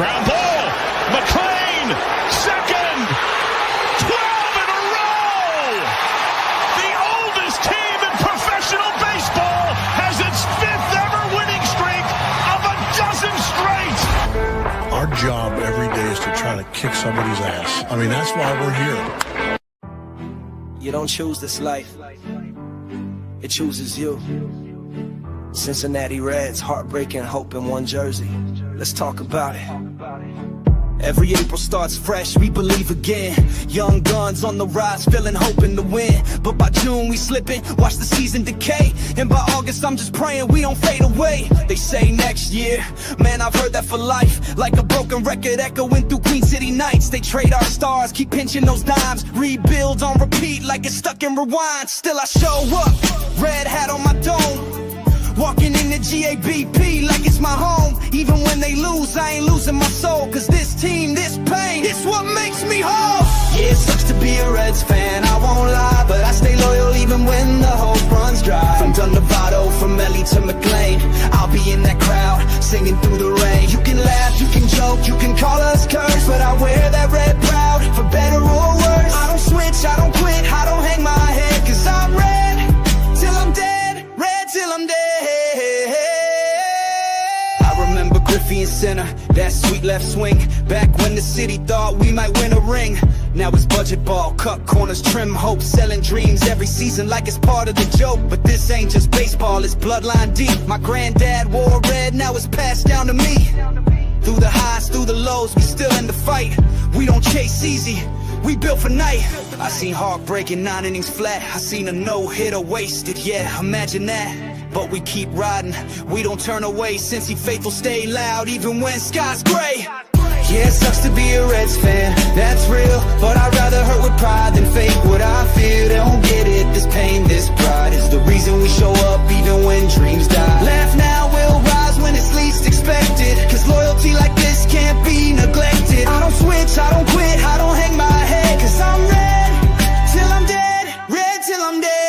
Ground ball. McLean, second. 12 in a row. The oldest team in professional baseball has its 5th ever winning streak of a dozen straight. Our job every day is to try to kick somebody's ass. I mean, that's why we're here. You don't choose this life. It chooses you. Cincinnati Reds, heartbreaking hope in one jersey. Let's talk about it. Every April starts fresh, we believe again. Young guns on the rise, feeling hoping to win. But by June we slipping, watch the season decay. And by August I'm just praying we don't fade away. They say next year, man I've heard that for life. Like a broken record echoing through Queen City nights. They trade our stars, keep pinching those dimes. Rebuild on repeat like it's stuck in rewind. Still I show up, red hat on my dome. Walking in the GABP like it's my home. Even when they lose, I ain't losing my soul. Cause this team, this pain, it's what makes me whole. Yeah, it sucks to be a Reds fan, I won't lie. But I stay loyal even when the hope runs dry. From Dundevato, from Elly to McLean, I'll be in that crowd, singing through the rain. You can laugh, you can joke, you can call us cursed, but I wear that red proud, for better or worse. I don't switch, I don't quit, I don't hang my head. Cause I'm red, till I'm dead, red till I'm dead. Griffey and center, that sweet left swing. Back when the city thought we might win a ring. Now it's budget ball, cut corners, trim hope, selling dreams every season like it's part of the joke. But this ain't just baseball, it's bloodline deep. My granddad wore red, now it's passed down to me. Through the highs, through the lows, we still in the fight. We don't chase easy, we built for night. I seen Hart breaking 9 innings flat. I seen a no-hitter wasted, yeah, imagine that. But we keep riding, we don't turn away. Since he faithful, stay loud, even when sky's gray. Yeah, it sucks to be a Reds fan, that's real. But I'd rather hurt with pride than fake what I feel. They don't get it, this pain, this pride is the reason we show up even when dreams die. Laugh now, we'll rise when it's least expected. Cause loyalty like this can't be neglected. I don't switch, I don't quit, I don't hang my head. Cause I'm red, till I'm dead, red till I'm dead.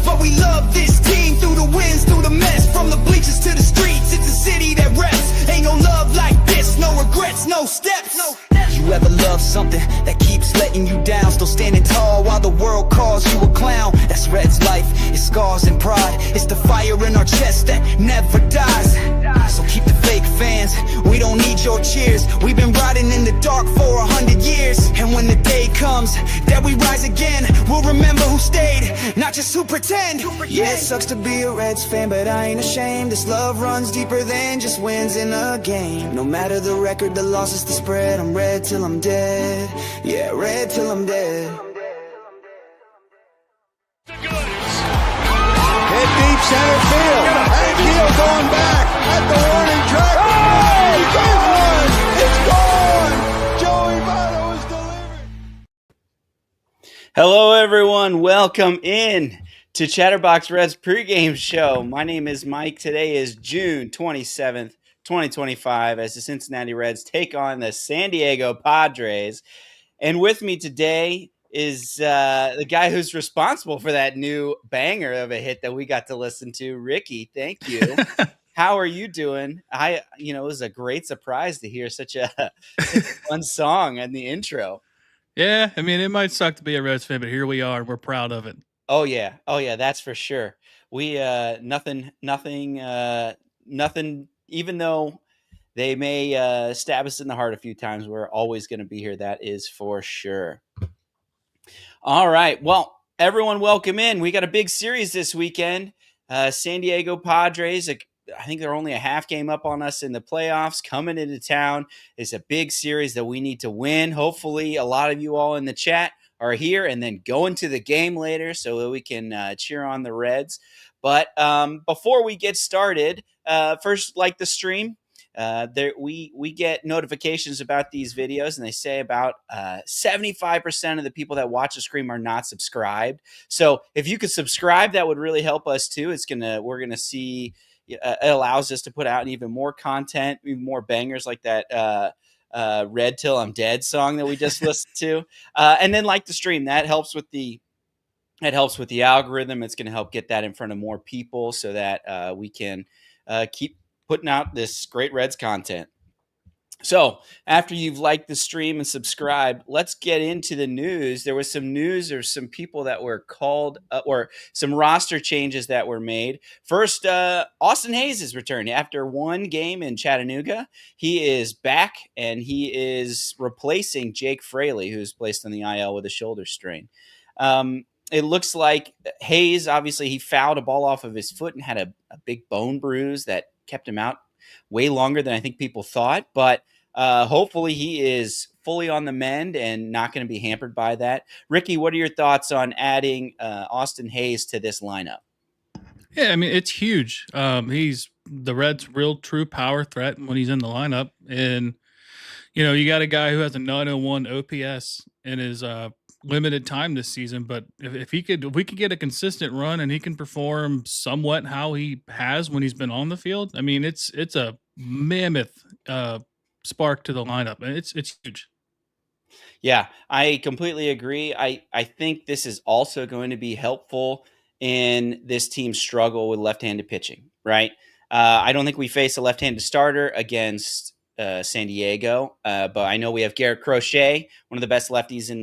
But we love this team through the wins, through the mess. From the bleachers to the streets, it's a city that reps. Ain't no love like this, no regrets, no steps. You ever love something that keeps letting you down? Still standing tall while the world calls you a clown. That's Red's life, it's scars and pride. It's the fire in our chest that never dies. So keep the fake fans, we don't need your cheers. We've been riding in the dark for 100 years. And when the day comes that we rise again, we'll remember who stayed, not just who pretend. Yeah, it sucks to be a Reds fan, but I ain't ashamed. This love runs deeper than just wins in a game. No matter the record, the losses, the spread, I'm red till I'm dead. Yeah, red till I'm dead. Hit deep center field. And Keel going back at the warning track. Oh, he gets one. It's gone. Joey Votto is delivered. Hello, everyone. Welcome in to Chatterbox Reds pregame show. My name is Mike. Today is June 27th, 2025, as the Cincinnati Reds take on the San Diego Padres. And with me today is the guy who's responsible for that new banger of a hit that we got to listen to, Ricky. Thank you. How are you doing? It was a great surprise to hear such a fun song in the intro. Yeah, I mean, it might suck to be a Reds fan, but here we are. We're proud of it. Oh yeah, that's for sure. We nothing. Even though they may stab us in the heart a few times, we're always going to be here. That is for sure. All right, well, everyone, welcome in. We got a big series this weekend. San Diego Padres. I think they're only a half game up on us in the playoffs, coming into town. It's a big series that we need to win. Hopefully, a lot of you all in the chat are here and then going to the game later so that we can cheer on the Reds. But before we get started, first, like the stream. We get notifications about these videos, and they say about 75% of the people that watch the stream are not subscribed. So if you could subscribe, that would really help us too. We're gonna see. It allows us to put out even more content, even more bangers like that Red Till I'm Dead song that we just listened to. And then like the stream, that helps with the It helps with the algorithm. It's going to help get that in front of more people so that we can keep putting out this great Reds content. So after you've liked the stream and subscribed, let's get into the news. There was some news or some people that were called or some roster changes that were made. First, Austin Hayes is returning after one game in Chattanooga. He is back and he is replacing Jake Fraley, who's placed on the IL with a shoulder strain. It looks like Hayes, obviously, he fouled a ball off of his foot and had a big bone bruise that kept him out way longer than I think people thought. But hopefully he is fully on the mend and not going to be hampered by that. Ricky, what are your thoughts on adding Austin Hayes to this lineup? Yeah, I mean, it's huge. He's the Reds' real true power threat when he's in the lineup. And, you got a guy who has a 901 OPS in his limited time this season. But if we could get a consistent run and he can perform somewhat how he has when he's been on the field, I mean, it's a mammoth spark to the lineup, and it's huge. Yeah, I completely agree. I think this is also going to be helpful in this team's struggle with left-handed pitching, right? I don't think we face a left-handed starter against San Diego, but I know we have Garrett Crochet, one of the best lefties in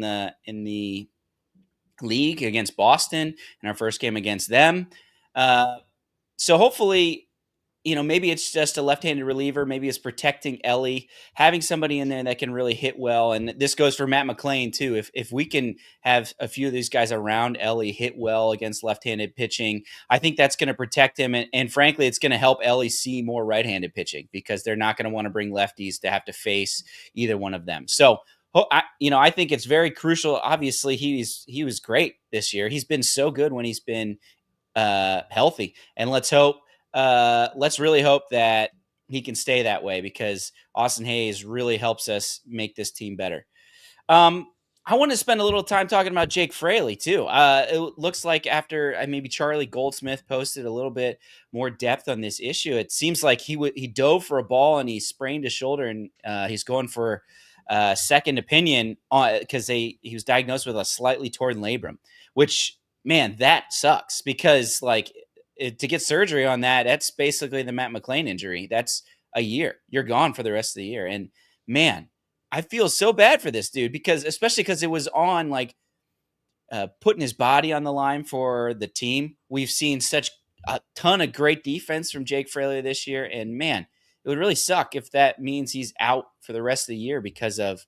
the league, against Boston in our first game against them. So hopefully, maybe it's just a left-handed reliever. Maybe it's protecting Elly, having somebody in there that can really hit well. And this goes for Matt McLain too. If we can have a few of these guys around Elly hit well against left-handed pitching, I think that's going to protect him. And frankly, it's going to help Elly see more right-handed pitching because they're not going to want to bring lefties to have to face either one of them. So, I think it's very crucial. Obviously, he was great this year. He's been so good when he's been healthy. And let's really hope that he can stay that way because Austin Hayes really helps us make this team better. I want to spend a little time talking about Jake Fraley too. It looks like after maybe Charlie Goldsmith posted a little bit more depth on this issue, it seems like he dove for a ball and he sprained his shoulder and he's going for second opinion because he was diagnosed with a slightly torn labrum, which, man, that sucks because to get surgery on that, that's basically the Matt McLain injury. That's a year. You're gone for the rest of the year. And man, I feel so bad for this dude especially because it was on putting his body on the line for the team. We've seen such a ton of great defense from Jake Fraley this year. And man, it would really suck if that means he's out for the rest of the year because of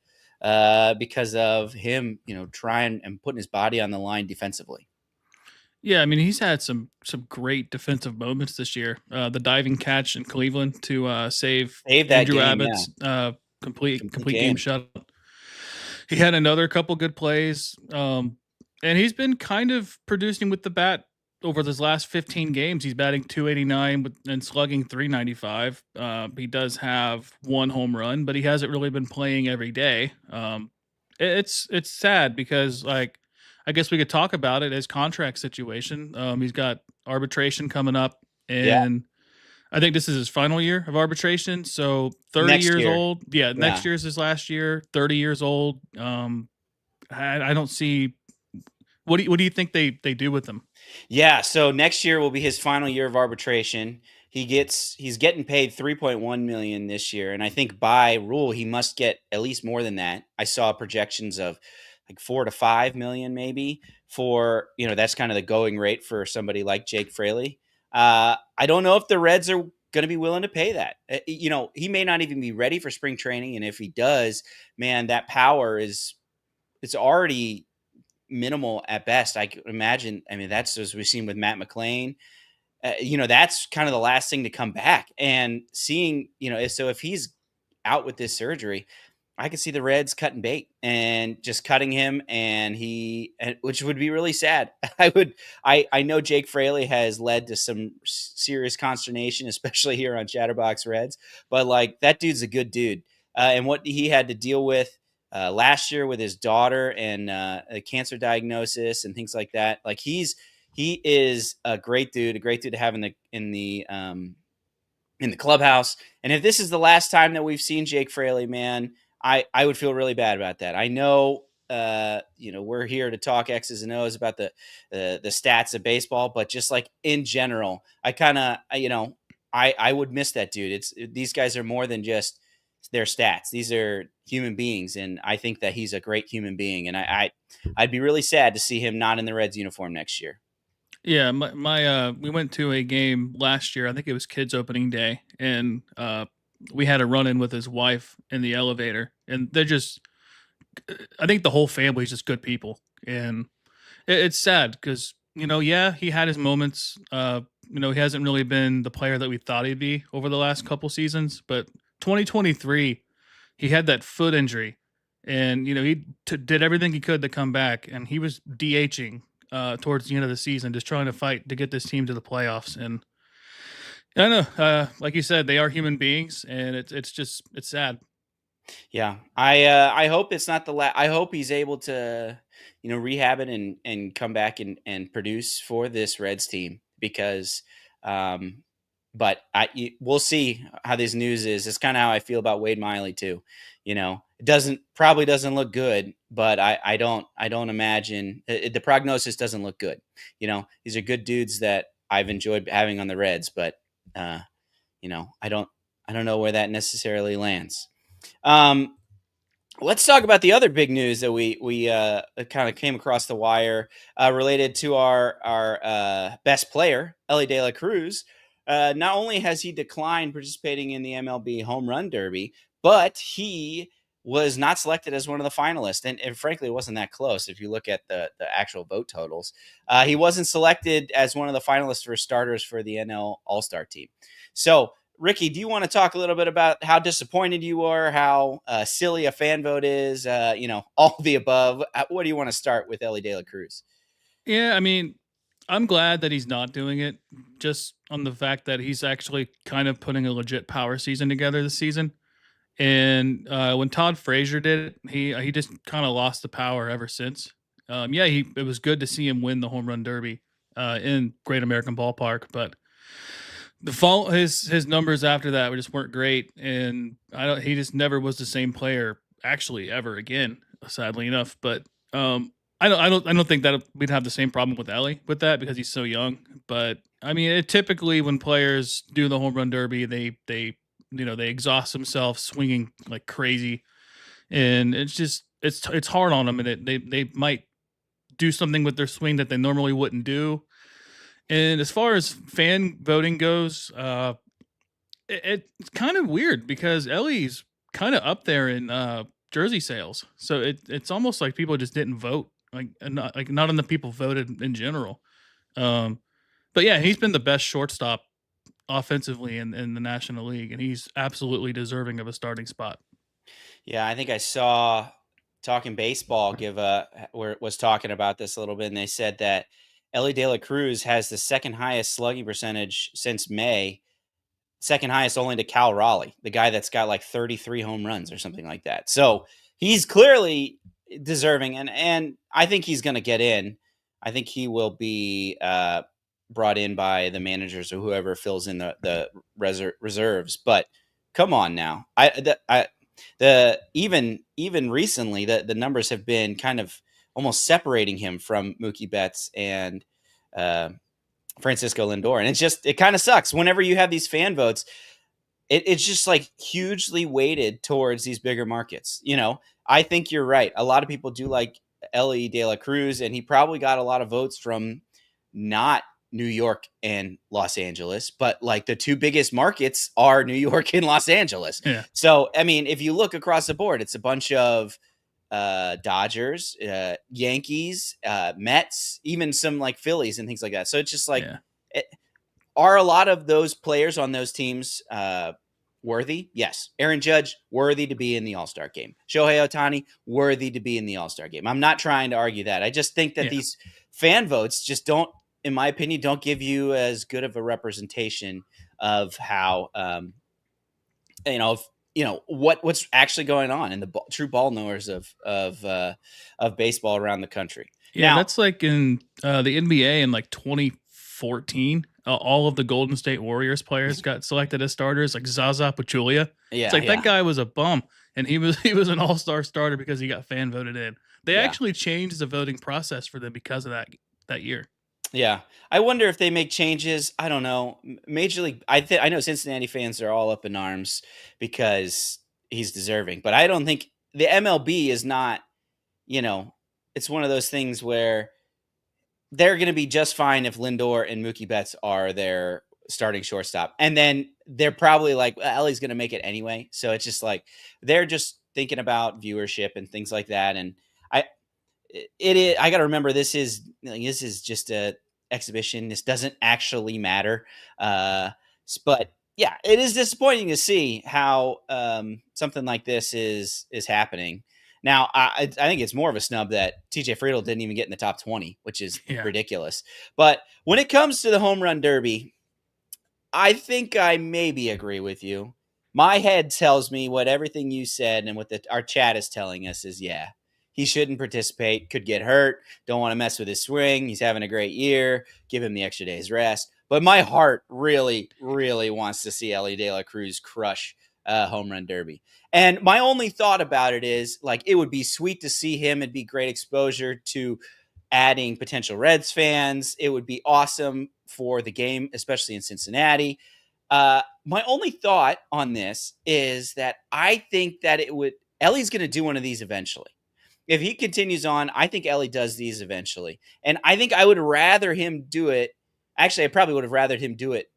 him, trying and putting his body on the line defensively. Yeah, I mean, he's had some great defensive moments this year. The diving catch in Cleveland to save that Andrew game, Abbott's complete game shutout. He had another couple good plays, and he's been kind of producing with the bat over his last 15 games. He's batting .289 and slugging .395. He does have one home run, but he hasn't really been playing every day. It's sad because I guess we could talk about it as contract situation. He's got arbitration coming up, and I think this is his final year of arbitration. So 30 next years year. old. Yeah, next year's his last year. 30 years old. I don't see. What do you think they do with him? Yeah, so next year will be his final year of arbitration. He's getting paid $3.1 million this year, and I think by rule he must get at least more than that. I saw projections of $4 to $5 million maybe for, that's kind of the going rate for somebody like Jake Fraley. I don't know if the Reds are going to be willing to pay that. He may not even be ready for spring training. And if he does, man, that power it's already minimal at best. I could imagine. I mean, that's as we've seen with Matt McLain. That's kind of the last thing to come back. And seeing, so if he's out with this surgery, I could see the Reds cutting bait and just cutting him, which would be really sad. I know Jake Fraley has led to some serious consternation, especially here on Chatterbox Reds, but that dude's a good dude. And what he had to deal with last year with his daughter and a cancer diagnosis and things like that. He is a great dude to have in the clubhouse. And if this is the last time that we've seen Jake Fraley, man, I would feel really bad about that. I know we're here to talk X's and O's about the stats of baseball, but just like in general, I kind of, I would miss that dude. These guys are more than just their stats. These are human beings. And I think that he's a great human being. And I'd be really sad to see him not in the Reds uniform next year. Yeah, we went to a game last year. I think it was kids opening day, and we had a run-in with his wife in the elevator, and they're just, I think the whole family's just good people, and it's sad because, he had his moments. He hasn't really been the player that we thought he'd be over the last couple seasons, but 2023, he had that foot injury, and, he did everything he could to come back, and he was DHing towards the end of the season, just trying to fight to get this team to the playoffs. And I know, like you said, they are human beings, and it's sad. Yeah, I hope it's not the last. I hope he's able to, rehab it and come back and produce for this Reds team, because, but we'll see how this news is. It's kind of how I feel about Wade Miley too. It probably doesn't look good, but I don't imagine the prognosis doesn't look good. These are good dudes that I've enjoyed having on the Reds, but I don't know where that necessarily lands. Let's talk about the other big news that we kind of came across the wire related to our best player, Elly De La Cruz. Not only has he declined participating in the MLB Home Run Derby, but he was not selected as one of the finalists. And frankly, it wasn't that close if you look at the actual vote totals. He wasn't selected as one of the finalists for starters for the NL All-Star team. So, Ricky, do you want to talk a little bit about how disappointed you are, how silly a fan vote is, all the above? What do you want to start with Elly De La Cruz? Yeah, I mean, I'm glad that he's not doing it, just on the fact that he's actually kind of putting a legit power season together this season. And when Todd Frazier did it, he just kind of lost the power ever since. It was good to see him win the Home Run Derby in Great American Ballpark, but his numbers after that just weren't great, and he just never was the same player actually ever again, sadly enough. But I don't think that we'd have the same problem with Elly with that, because he's so young. But I mean, typically when players do the Home Run Derby, they exhaust themselves swinging like crazy, and it's hard on them, and they might do something with their swing that they normally wouldn't do. And as far as fan voting goes, it's kind of weird because Elly's kind of up there in jersey sales, so it's almost like people just didn't vote, not on the people voted in general. But yeah, he's been the best shortstop offensively in the National League, and he's absolutely deserving of a starting spot. Yeah, I think I saw Talking Baseball was talking about this a little bit, and they said that Elly De La Cruz has the second highest slugging percentage since May, second highest only to Cal Raleigh, the guy that's got like 33 home runs or something like that. So he's clearly deserving, and I think he's going to get in. I think he will be brought in by the managers or whoever fills in the reserves. But come on now, even recently the numbers have been kind of almost separating him from Mookie Betts and Francisco Lindor. And it kind of sucks whenever you have these fan votes. It's just like hugely weighted towards these bigger markets. I think you're right. A lot of people do like Elly De La Cruz, and he probably got a lot of votes from not New York and Los Angeles, but like the two biggest markets are New York and Los Angeles. Yeah. So, I mean, if you look across the board, it's a bunch of Dodgers, Yankees, Mets, even some like Phillies and things like that. So it's just like, are a lot of those players on those teams worthy? Yes. Aaron Judge, worthy to be in the All-Star game. Shohei Ohtani, worthy to be in the All-Star game. I'm not trying to argue that. I just think that these fan votes just don't, in my opinion, don't give you as good of a representation of how, what's actually going on in the true ball knowers of baseball around the country. Yeah, now, that's like in the NBA in like 2014. All of the Golden State Warriors players got selected as starters, like Zaza Pachulia. It's like that guy was a bum, and he was an all-star starter because he got fan voted in. They actually changed the voting process for them because of that year. Yeah. I wonder if they make changes. I don't know. Major League, I know Cincinnati fans are all up in arms because he's deserving, but I don't think the MLB is not, it's one of those things where they're going to be just fine if Lindor and Mookie Betts are their starting shortstop. And then they're probably like, well, Ellie's going to make it anyway. So it's just like, they're just thinking about viewership and things like that. And I got to remember, this is just a exhibition. This doesn't actually matter. But yeah, it is disappointing to see how something like this is happening. Now, I think it's more of a snub that TJ Friedl didn't even get in the top 20, which is ridiculous. But when it comes to the home run derby, I think I maybe agree with you. My head tells me what everything you said and what our chat is telling us is, he shouldn't participate, could get hurt, don't want to mess with his swing. He's having a great year. Give him the extra day's rest. But my heart really, really wants to see Elly De La Cruz crush home run derby. And my only thought about it is, like, it would be sweet to see him. It'd be great exposure to adding potential Reds fans. It would be awesome for the game, especially in Cincinnati. My only thought on this is that I think that Ellie's going to do one of these eventually. If he continues on, I think Elly does these eventually. And I think I would rather him do it. Actually, I probably would have rathered him do it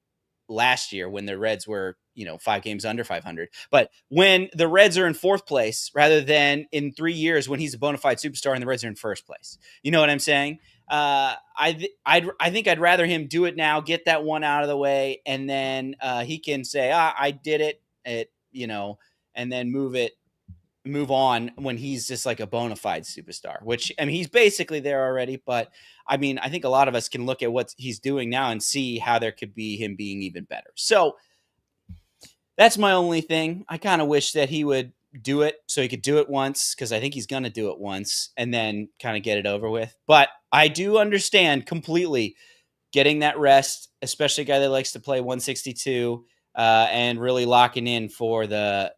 last year when the Reds were, 5 games under 500. But when the Reds are in 4th place, rather than in 3 years when he's a bona fide superstar and the Reds are in 1st place. You know what I'm saying? I think I'd rather him do it now, get that one out of the way, and then he can say, I did it, and then move on when he's just like a bona fide superstar, which, I mean, he's basically there already. But I mean, I think a lot of us can look at what he's doing now and see how there could be him being even better. So that's my only thing. I kind of wish that he would do it so he could do it once, because I think he's going to do it once and then kind of get it over with. But I do understand completely getting that rest, especially a guy that likes to play 162 and really locking in for the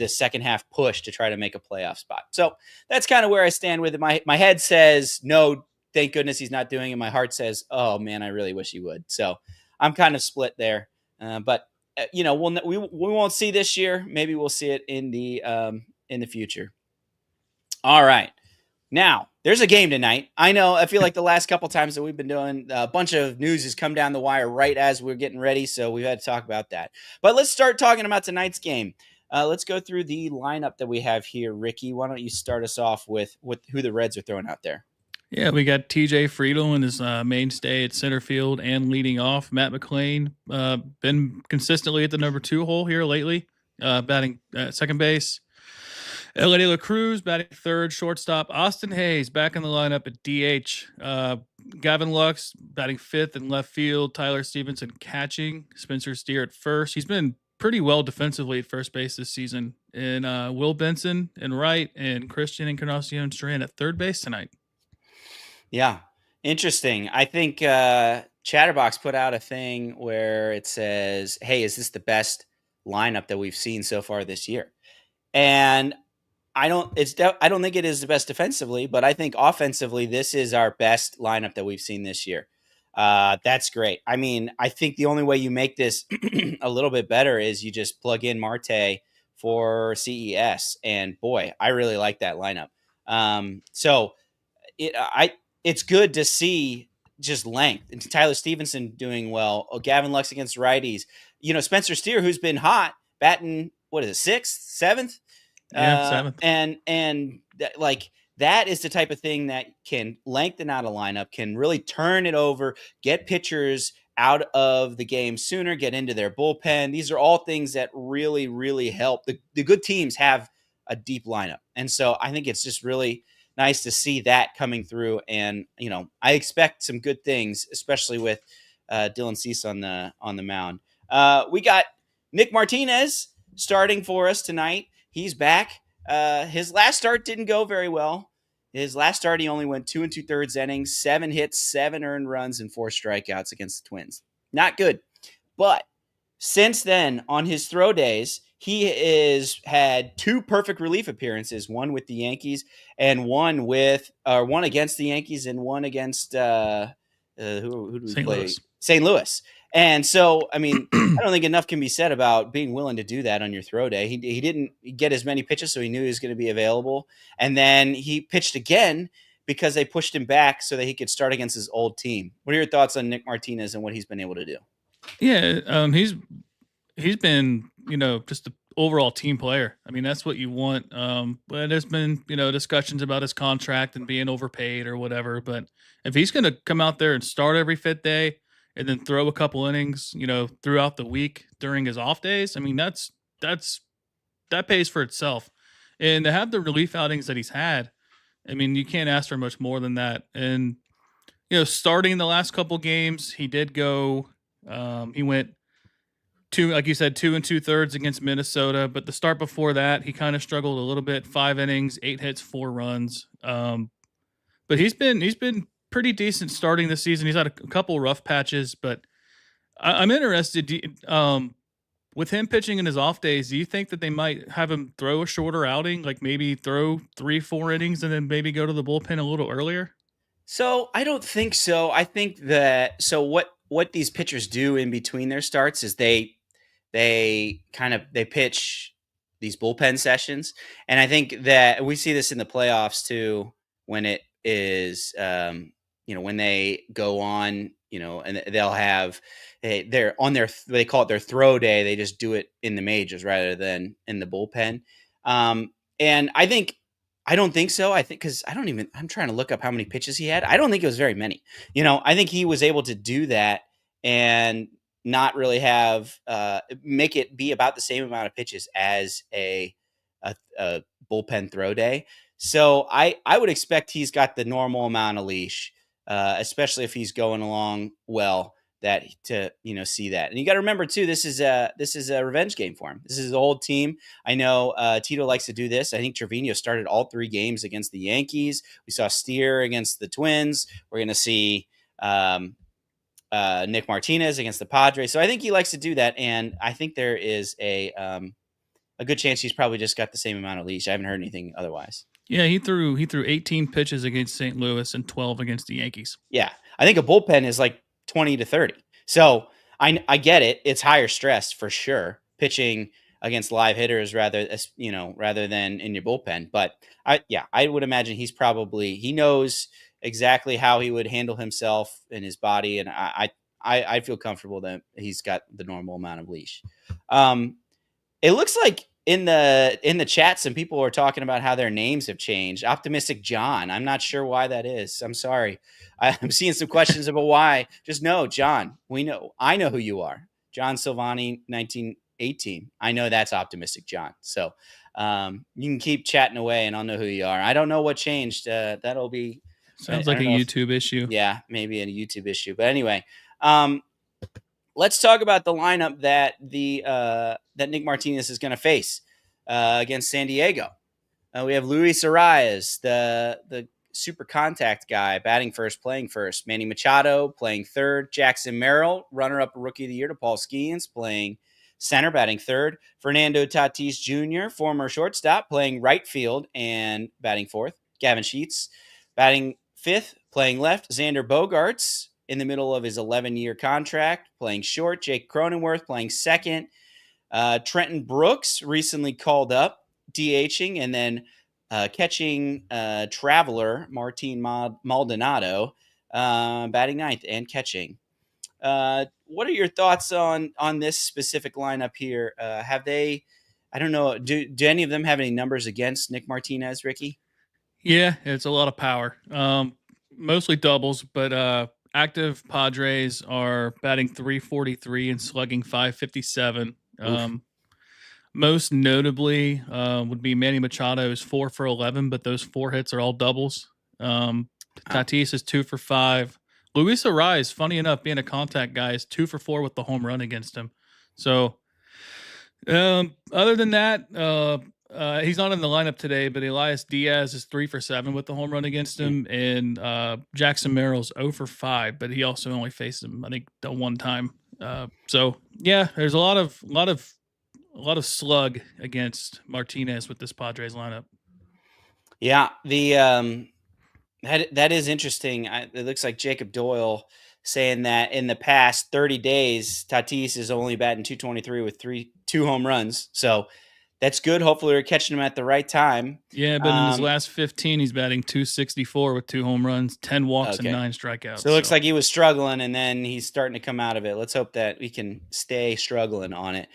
second half push to try to make a playoff spot. So that's kind of where I stand with it. My head says, no, thank goodness he's not doing it. My heart says, oh man, I really wish he would. So I'm kind of split there. But we won't see this year. Maybe we'll see it in the future. All right. Now, there's a game tonight. I know, I feel like the last couple times that we've been doing, a bunch of news has come down the wire right as we're getting ready, so we've had to talk about that. But let's start talking about tonight's game. Let's go through the lineup that we have here. Ricky, why don't you start us off with who the Reds are throwing out there? Yeah, we got TJ Friedl in his mainstay at center field and leading off. Matt McLean, been consistently at the number 2 hole here lately, batting at second base. Elly De La Cruz batting third, shortstop. Austin Hayes back in the lineup at DH. Gavin Lux batting fifth in left field. Tyler Stevenson catching. Spencer Steer at first. He's been pretty well defensively at first base this season. And Will Benson in right, and Christian Encarnacion Strand at third base tonight. Yeah, interesting. I think Chatterbox put out a thing where it says, hey, is this the best lineup that we've seen so far this year? And I don't think it is the best defensively, but I think offensively, this is our best lineup that we've seen this year. That's great. I mean, I think the only way you make this a little bit better is you just plug in Marte for CES. And boy, I really like that lineup. It's good to see just length. And Tyler Stevenson doing well. Gavin Lux against righties. Spencer Steer, who's been hot, batting, what is it, 6th, 7th? Yeah, 7th. And that is the type of thing that can lengthen out a lineup, can really turn it over, get pitchers out of the game sooner, get into their bullpen. These are all things that really, really help. The good teams have a deep lineup. And so I think it's just really nice to see that coming through. And, I expect some good things, especially with Dylan Cease on the mound. We got Nick Martinez starting for us tonight. He's back. His last start didn't go very well. His last start, he only went 2 2/3 innings, 7 hits, 7 earned runs, and 4 strikeouts against the Twins. Not good. But since then, on his throw days, he is had 2 perfect relief appearances, one with the Yankees and one against the Yankees and one against who do we St. play? Louis. St. Louis. And so, I mean, I don't think enough can be said about being willing to do that on your throw day. He didn't get as many pitches, so he knew he was going to be available. And then he pitched again because they pushed him back so that he could start against his old team. What are your thoughts on Nick Martinez and what he's been able to do? Yeah, he's been, just an overall team player. I mean, that's what you want. But there's been, discussions about his contract and being overpaid or whatever. But if he's going to come out there and start every 5th day and then throw a couple innings, throughout the week during his off days, I mean, that pays for itself. And to have the relief outings that he's had, I mean, you can't ask for much more than that. And, starting the last couple games, he did go, he went 2 2.2 against Minnesota, but the start before that, he kind of struggled a little bit. 5 innings, 8 hits, 4 runs. But he's been pretty decent starting this season. He's had a couple rough patches, but I'm interested. With him pitching in his off days, do you think that they might have him throw a shorter outing, like maybe throw 3-4 innings and then maybe go to the bullpen a little earlier? So I don't think so. I think that what these pitchers do in between their starts is they pitch these bullpen sessions, and I think that we see this in the playoffs too when it is when they go on, and they'll have they're on they call it their throw day. They just do it in the majors rather than in the bullpen. And I don't think so. I think because I'm trying to look up how many pitches he had. I don't think it was very many. I think he was able to do that and not really have make it be about the same amount of pitches as a bullpen throw day. So I would expect he's got the normal amount of leash, especially if he's going along well. That to see that, and you got to remember too, this is a revenge game for him. This is the old team. I know Tito likes to do this. I think Trevino started all 3 games against the Yankees. We saw Steer against the Twins. We're going to see Nick Martinez against the Padres. So I think he likes to do that, and I think there is a good chance he's probably just got the same amount of leash. I haven't heard anything otherwise. Yeah, he threw 18 pitches against St. Louis and 12 against the Yankees. Yeah, I think a bullpen is like 20 to 30. So I get it. It's higher stress for sure, pitching against live hitters rather than in your bullpen. But I would imagine he knows exactly how he would handle himself and his body. And I feel comfortable that he's got the normal amount of leash. It looks like in the chat, some people are talking about how their names have changed. Optimistic John. I'm not sure why that is. I'm sorry. I'm seeing some questions about why. Just know, John, I know who you are. John Silvani, 1918. I know that's Optimistic John. So you can keep chatting away and I'll know who you are. I don't know what changed. That'll be. Sounds like a YouTube issue. Yeah, maybe a YouTube issue. But anyway, let's talk about the lineup that that Nick Martinez is going to face against San Diego. We have Luis Arias, the super contact guy, batting first, playing first. Manny Machado playing third. Jackson Merrill, runner-up Rookie of the Year to Paul Skeens, playing center, batting third. Fernando Tatis Jr., former shortstop, playing right field and batting fourth. Gavin Sheets, batting fifth, playing left. Xander Bogaerts, in the middle of his 11-year contract, playing short. Jake Cronenworth playing second. Trenton Brooks recently called up, DHing, and then catching traveler Martin Maldonado, batting ninth and catching. What are your thoughts on this specific lineup here? Have they, I don't know, do any of them have any numbers against Nick Martinez, Ricky? Yeah, it's a lot of power. Mostly doubles, but active Padres are batting 343 and slugging 557. Most notably would be Manny Machado is 4 for 11, but those 4 hits are all doubles. Tatis is 2 for 5. Luis Arias, funny enough, being a contact guy, is 2 for 4 with the home run against him. So other than that, he's not in the lineup today, but Elias Diaz is 3 for 7 with the home run against him, and Jackson Merrill's 0 for 5, but he also only faced him, I think, the one time. So yeah, there's a lot of lot of slug against Martinez with this Padres lineup. Yeah, that is interesting. It looks like Jacob Doyle saying that in the past 30 days, Tatis is only batting 223 with two home runs. So that's good. Hopefully, we're catching him at the right time. Yeah, but in his last 15, he's batting 264 with 2 home runs, 10 walks, and 9 strikeouts. So it looks like he was struggling, and then he's starting to come out of it. Let's hope that we can stay struggling on it.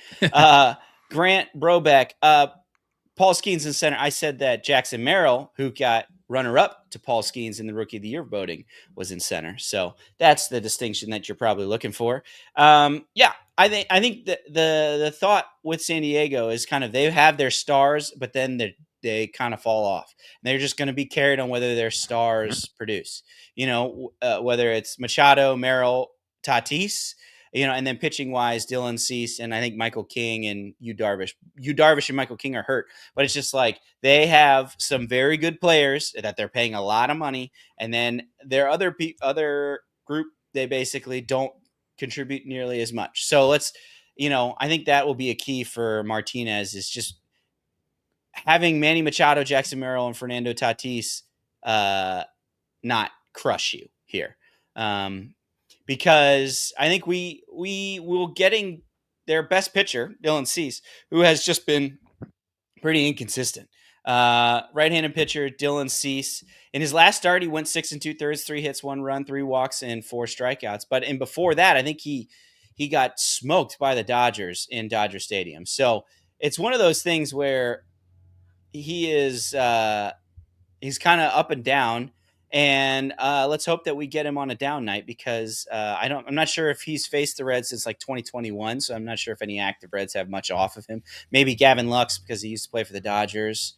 Grant Brobeck, Paul Skeens in center. I said that Jackson Merrill, who got runner-up to Paul Skeens in the Rookie of the Year voting, was in center. So that's the distinction that you're probably looking for. Yeah, I think the thought with San Diego is kind of they have their stars, but then they kind of fall off. They're just going to be carried on whether their stars produce. Whether it's Machado, Merrill, Tatis. And then pitching wise, Dylan Cease and I think Michael King and Yu Darvish. Yu Darvish and Michael King are hurt, but it's just like they have some very good players that they're paying a lot of money, and then their other group they basically don't contribute nearly as much. So I think that will be a key for Martinez is just having Manny Machado, Jackson Merrill, and Fernando Tatis not crush you here. Because I think we will getting their best pitcher, Dylan Cease, who has just been pretty inconsistent. Right-handed pitcher, Dylan Cease. In his last start, he went 6 2/3, 3 hits, 1 run, 3 walks, and 4 strikeouts. But before that, I think he got smoked by the Dodgers in Dodger Stadium. So it's one of those things where he is he's kind of up and down. And let's hope that we get him on a down night because I'm not sure if he's faced the Reds since like 2021. So I'm not sure if any active Reds have much off of him. Maybe Gavin Lux because he used to play for the Dodgers.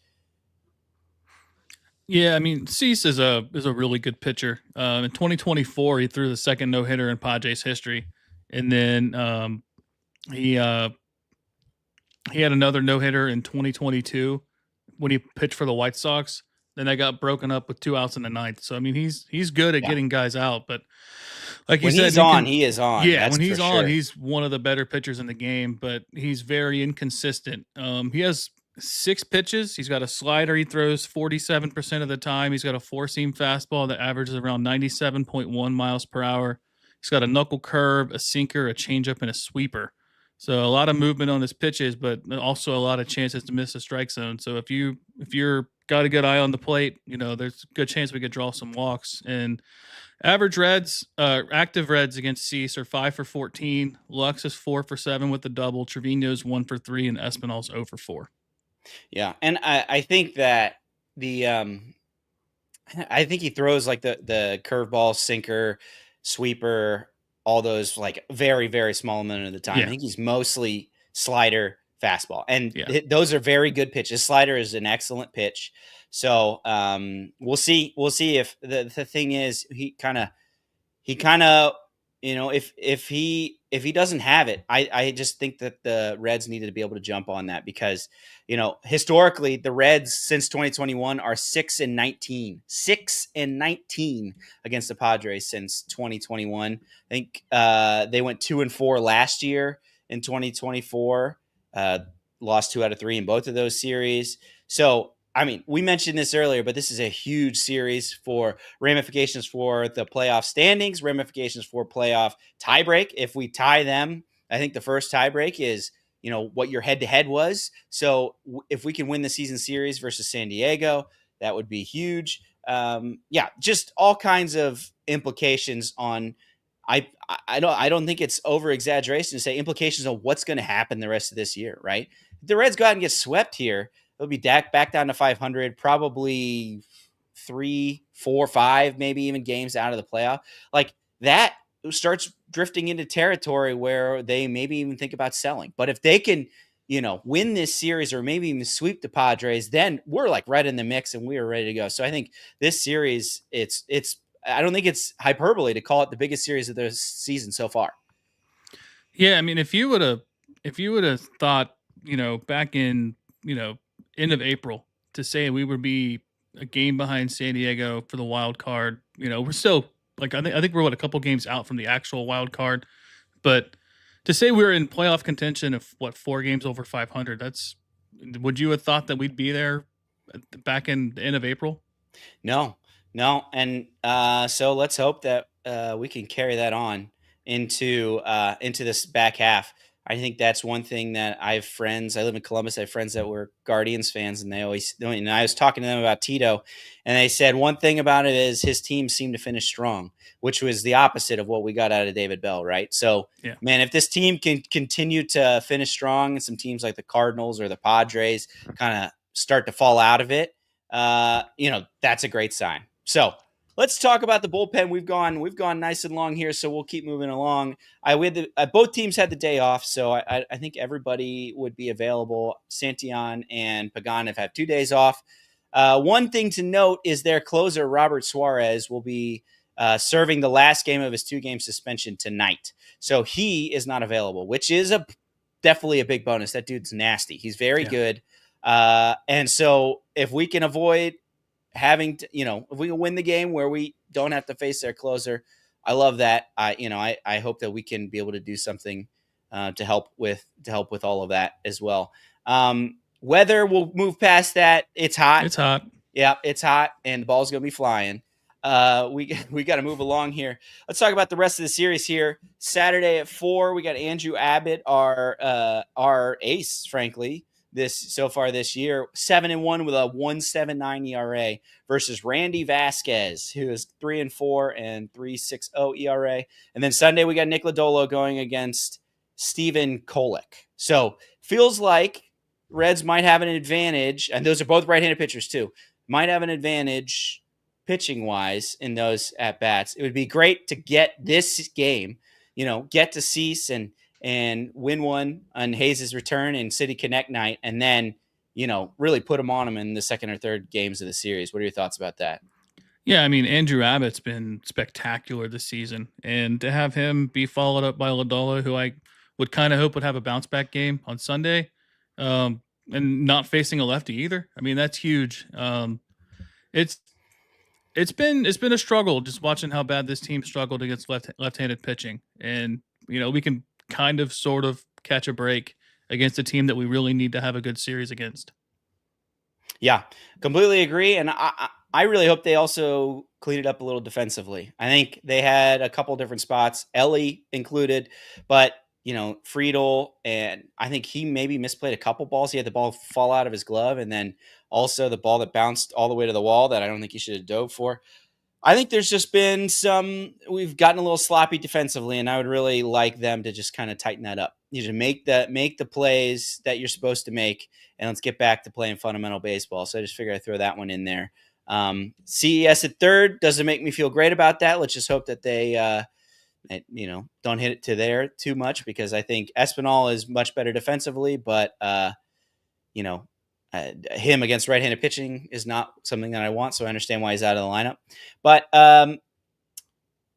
Yeah, I mean, Cease is a really good pitcher. In 2024, he threw the second no-hitter in Padres history. And then he had another no-hitter in 2022 when he pitched for the White Sox. Then they got broken up with 2 outs in the 9th. So I mean, he's good at getting guys out, but like you said, he is on. Yeah, when he's on, he's one of the better pitchers in the game, but he's very inconsistent. He has 6 pitches. He's got a slider he throws 47% of the time. He's got a 4-seam fastball that averages around 97.1 miles per hour. He's got a knuckle curve, a sinker, a changeup, and a sweeper. So a lot of movement on his pitches, but also a lot of chances to miss the strike zone. So if you're got a good eye on the plate, there's a good chance we could draw some walks. And active Reds against Cease are 5 for 14. Lux is 4 for 7 with the double. Trevino's 1 for 3, and Espinal's 0 for 4. Yeah, and I think that I think he throws like the curveball, sinker, sweeper, all those like very, very small amount of the time. Yeah. I think he's mostly slider, fastball, and those are very good pitches. Slider is an excellent pitch. So we'll see if the thing is he kind of if he doesn't have it, I just think that the Reds needed to be able to jump on that because historically the Reds since 2021 are 6-19 against the Padres since 2021. I think they went 2-4 last year in 2024. Lost 2 out of 3 in both of those series. So I mean, we mentioned this earlier, but this is a huge series for ramifications for the playoff standings, ramifications for playoff tiebreak. If we tie them, I think the first tiebreak is, what your head-to-head was. So if we can win the season series versus San Diego, that would be huge. Just all kinds of implications on. I don't think it's over-exaggeration to say implications on what's going to happen the rest of this year, right? If the Reds go out and get swept here, they'll be back down to 500, probably 3, 4, 5, maybe even games out of the playoff. Like that starts drifting into territory where they maybe even think about selling. But if they can, win this series or maybe even sweep the Padres, then we're like right in the mix and we are ready to go. So I think this series, I don't think it's hyperbole to call it the biggest series of the season so far. Yeah, I mean, if you would have thought, back in, end of April to say we would be a game behind San Diego for the wild card. We're still like I think we're a couple games out from the actual wild card, but To say we were in playoff contention of 4 games over 500, would you have thought that we'd be there back in the end of April? No. And so let's hope that we can carry that on into this back half. I think that's one thing that I live in Columbus. I have friends that were Guardians fans, and I was talking to them about Tito, and they said one thing about it is his team seemed to finish strong, which was the opposite of what we got out of David Bell, right? So, yeah. Man, if this team can continue to finish strong and some teams like the Cardinals or the Padres kind of start to fall out of it, that's a great sign. So let's talk about the bullpen. We've gone nice and long here, so we'll keep moving along. Both teams had the day off, so I think everybody would be available. Santillan and Pregame have had 2 days off. One thing to note is their closer, Robert Suarez, will be serving the last game of his 2-game suspension tonight. So he is not available, which is definitely a big bonus. That dude's nasty. He's very good. And so if we can avoid having to, if we can win the game where we don't have to face their closer, I love that. I hope that we can be able to do something to help with all of that as well. Weather, we'll move past that. It's hot. It's hot. Yeah, it's hot, and the ball's going to be flying. We got to move along here. Let's talk about the rest of the series here. Saturday at 4, we got Andrew Abbott, our ace, frankly, so far this year, 7-1 with a 1.79 ERA versus Randy Vasquez, who is 3-4 and 3.60 ERA. And then Sunday we got Nick Lodolo going against Steven Kolick. So feels like Reds might have an advantage, and those are both right-handed pitchers too. Might have an advantage pitching wise in those at bats. It would be great to get this game, get to Cease and win one on Hayes' return and City Connect night, and then, really put them on him in the second or third games of the series. What are your thoughts about that? Yeah, I mean, Andrew Abbott's been spectacular this season, and to have him be followed up by Lodolo, who I would kind of hope would have a bounce-back game on Sunday, and not facing a lefty either. I mean, that's huge. It's been a struggle just watching how bad this team struggled against left-handed pitching, and we can kind of sort of catch a break against a team that we really need to have a good series against. Yeah, completely agree. And I really hope they also clean it up a little defensively. I think they had a couple different spots, Elly included, but Friedel, and I think he maybe misplayed a couple balls. He had the ball fall out of his glove, and then also the ball that bounced all the way to the wall that I don't think he should have dove for. I think there's just been we've gotten a little sloppy defensively, and I would really like them to just kind of tighten that up. You just make the plays that you're supposed to make, and let's get back to playing fundamental baseball. So I just figured I'd throw that one in there. CES at third doesn't make me feel great about that. Let's just hope that they, don't hit it to there too much, because I think Espinal is much better defensively, but him against right-handed pitching is not something that I want, so I understand why he's out of the lineup. But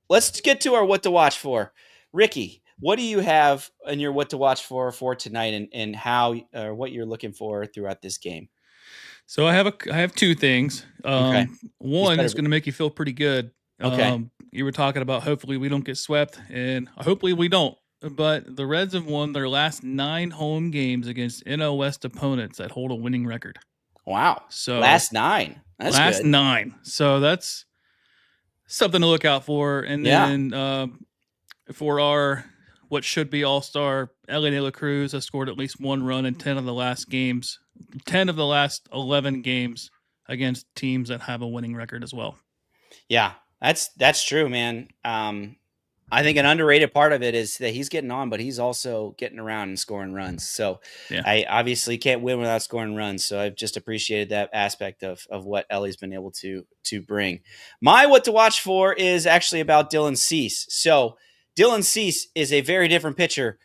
let's get to our what to watch for. Ricky, what do you have in your what to watch for tonight, and how what you're looking for throughout this game? So I have 2 things. Okay. One is going to make you feel pretty good. Okay. You were talking about hopefully we don't get swept, and hopefully we don't. But the Reds have won their last 9 home games against NL West opponents that hold a winning record. Wow. So last 9. That's last good. 9. So that's something to look out for. And then for our what should be all-star, Elly De La Cruz has scored at least 1 run in 10 of the last 11 games against teams that have a winning record as well. Yeah, that's true, man. I think an underrated part of it is that he's getting on, but he's also getting around and scoring runs. So I obviously can't win without scoring runs. So I've just appreciated that aspect of what Ellie's been able to bring. My what to watch for is actually about Dylan Cease. So Dylan Cease is a very different pitcher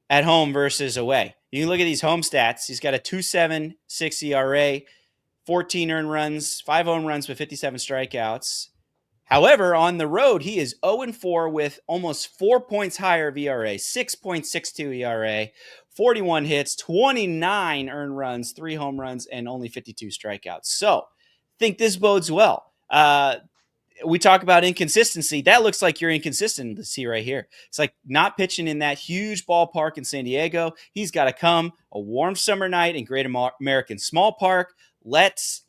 at home versus away. You can look at these home stats. He's got a 2.76 ERA, 14 earned runs, 5 home runs with 57 strikeouts. However, on the road, he is 0-4 with almost 4 points higher of ERA, 6.62 ERA, 41 hits, 29 earned runs, 3 home runs, and only 52 strikeouts. So I think this bodes well. we talk about inconsistency. That looks like your inconsistency right here. It's like not pitching in that huge ballpark in San Diego. He's got to come a warm summer night in Great American Small Park. Let's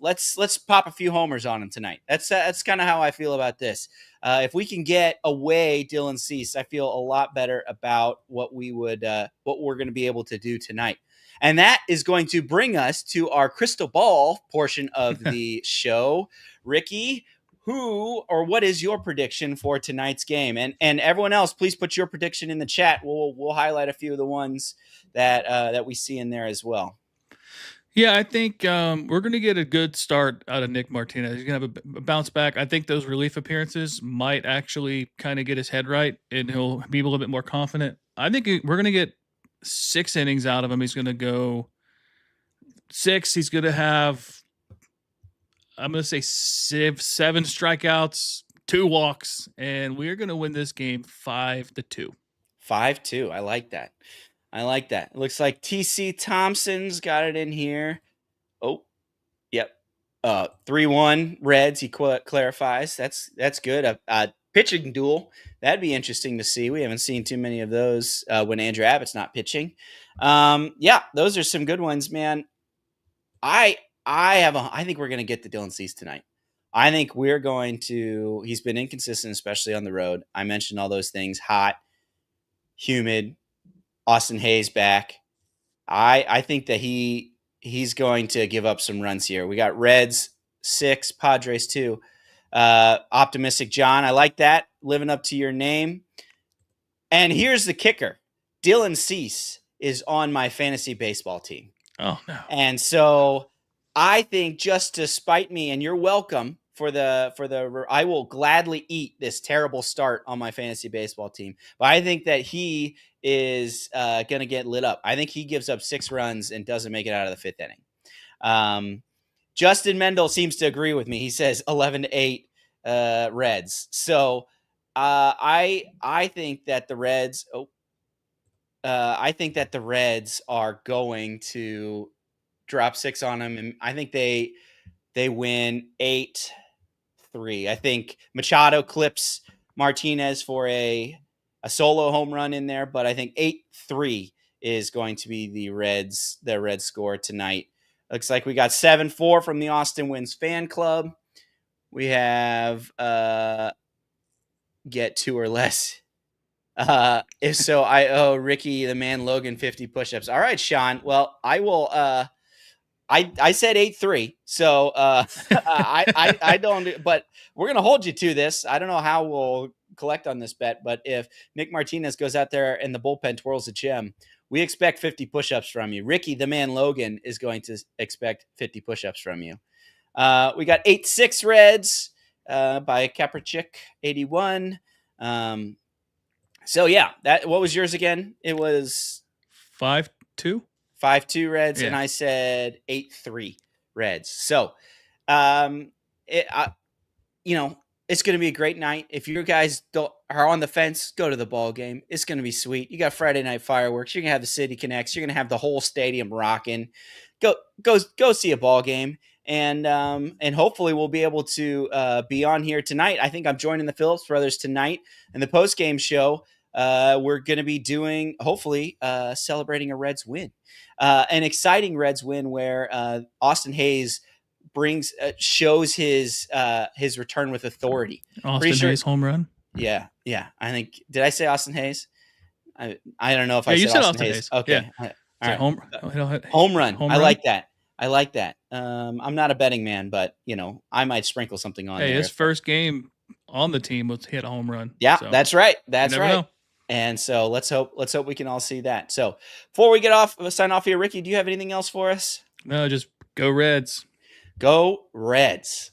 pop a few homers on him tonight. That's kind of how I feel about this. If we can get away Dylan Cease, I feel a lot better about what we're going to be able to do tonight. And that is going to bring us to our crystal ball portion of the show. Ricky, what is your prediction for tonight's game? And everyone else, please put your prediction in the chat. We'll highlight a few of the ones that we see in there as well. Yeah, I think we're going to get a good start out of Nick Martinez. He's going to have a bounce back. I think those relief appearances might actually kind of get his head right, and he'll be a little bit more confident. I think we're going to get 6 innings out of him. He's going to go 6. He's going to have, I'm going to say 7 strikeouts, 2 walks, and we're going to win this game 5-2. 5-2. I like that. It looks like TC Thompson's got it in here. Oh, yep. 3-1 Reds. He clarifies. That's good. A pitching duel. That'd be interesting to see. We haven't seen too many of those when Andrew Abbott's not pitching. Yeah, those are some good ones, man. I think we're going to get the Dylan Cease tonight. I think we're going to. He's been inconsistent, especially on the road. I mentioned all those things: hot, humid. Austin Hayes back. I think that he's going to give up some runs here. We got Reds 6, Padres 2. Optimistic John, I like that. Living up to your name. And here's the kicker. Dylan Cease is on my fantasy baseball team. Oh, no. And so I think just to spite me, and you're welcome I will gladly eat this terrible start on my fantasy baseball team. But I think that he is going to get lit up. I think he gives up 6 runs and doesn't make it out of the 5th inning. Justin Mendel seems to agree with me. He says 11-8 Reds. So I think that the Reds. I think that the Reds are going to drop 6 on him, and I think they win 8-3. I think Machado clips Martinez for a solo home run in there, but I think 8-3 is going to be the Reds score tonight. Looks like we got 7-4 from the Austin Wins fan club. We have get 2 or less. If so, I owe Ricky the man Logan 50 push-ups. All right, Sean. Well, I will. I said 8-3, so I don't. But we're gonna hold you to this. I don't know how we'll collect on this bet, but if Nick Martinez goes out there and the bullpen twirls a gem, we expect 50 push-ups from you. Ricky, the man Logan, is going to expect 50 push-ups from you. We got 8-6 Reds by Kaprachik 81. So yeah, what was yours again? It was 5-2. 5-2 Reds, yeah. And I said 8-3 Reds. So, it's going to be a great night. If you guys are on the fence, go to the ball game. It's going to be sweet. You got Friday night fireworks. You're going to have the city connects. You're going to have the whole stadium rocking. Go see a ball game. And hopefully we'll be able to be on here tonight. I think I'm joining the Phillips brothers tonight in the post-game show. We're going to be doing, hopefully, celebrating a Reds win. An exciting Reds win where Austin Hayes shows his return with authority. Austin Hayes home run? Yeah. I think, did I say Austin Hayes? I don't know if I said Austin Hayes. Okay. Yeah. All right. Home run. I like that. I'm not a betting man, but I might sprinkle something on there. His first game on the team was hit a home run. Yeah, so. That's right. That's right. Know. And so let's hope we can all see that. So before we sign off here, Ricky, do you have anything else for us? No, just go Reds. Go Reds.